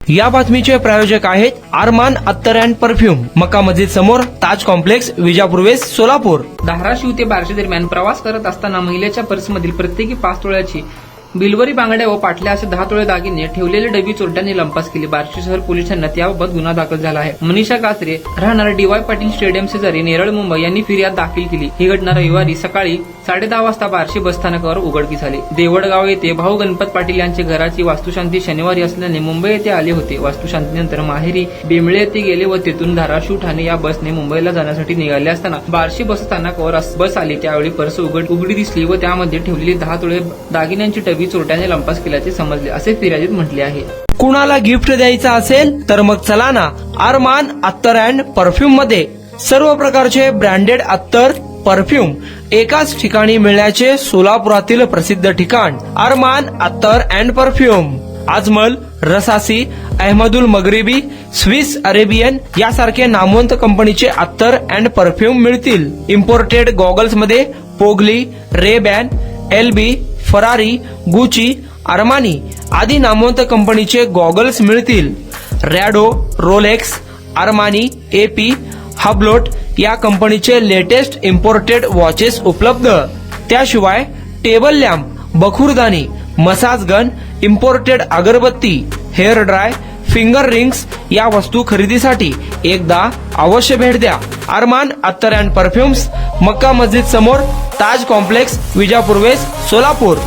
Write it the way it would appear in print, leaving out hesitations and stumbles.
या बातमीचे प्रायोजक आहेत अरमान अत्तर अँड परफ्यूम, मक्का मस्जिद समोर, ताज कॉम्प्लेक्स, विजापूर वेस्ट, सोलापूर। धाराशिव ते बार्शी दरम्यान प्रवास करत असताना महिलेच्या पर्समधील प्रत्येकी 5 तोळ्याची बिलवरी बांगड्या व पाटल्या असे 10 तोळे दागिने ठेवलेले डबी चोरट्यांनी लंपास केली। बार्शी शहर पोलीस ठाण्यात याबाबत गुन्हा दाखल झाला आहे। मनीषा कात्रे राहणार DY पाटील स्टेडियम शेजारी नेरळ मुंबई यांनी फिर्याद दाखल केली। ही घटना रविवारी सकाळी 10:30 वाजता बार्शी बसस्थानकावर उघडकीस आली। देवडगाव येथे भाऊ गणपत पाटील यांच्या घराची वास्तुशांती शनिवारी असल्याने मुंबई येथे आले होते। वास्तुशांतीनंतर माहेरी बेंबळे येथे गेले व तेथून धाराशिव ठाणे या बसने मुंबईला जाण्यासाठी निघाले असताना बार्शी बसस्थानकावर बस आली। त्यावेळी पर्स उघडी दिसली व त्यामध्ये ठेवलेली 10 तोळे दागिन्यांची डबी चोरट्याने लंपास केल्याचे समजले, असे फिर्यादीत म्हटले आहे। कुणाला गिफ्ट द्यायचं असेल तर मग चला ना अरमान अत्तर अँड परफ्यूम मध्ये। सर्व प्रकारचे ब्रँडेड अत्तर परफ्यूम एकाच ठिकाणी मिळण्याचे सोलापुरातील प्रसिद्ध ठिकाण अरमान अत्तर and perfume. Ajmal, रसासी, Ahmadul मगरिबी, Swiss Arabian यासारखे नामवंत कंपनीचे अत्तर अँड परफ्यूम मिळतील। इम्पोर्टेड गॉगल्स मध्ये पोगली, रेबॅन, LB, फरारी, गुची, अरमानी आदी नामवंत कंपनीचे गॉगल्स मिळतील। रॅडो, रोलेक्स, अरमानी, AP, हबलोट या कंपनीचे लेटेस्ट इम्पोर्टेड वॉचेस उपलब्ध। त्याशिवाय table lamp, बखुरदानी, massage gun, imported अगरबत्ती, हेअर ड्राय, फिंगर रिंग्स या वस्तू खरेदीसाठी एकदा अवश्य भेट द्या। अरमान अत्तर अँड परफ्यूम्स, मक्का मस्जिद समोर, ताज कॉम्प्लेक्स, विजापूर वेस्ट, सोलापूर।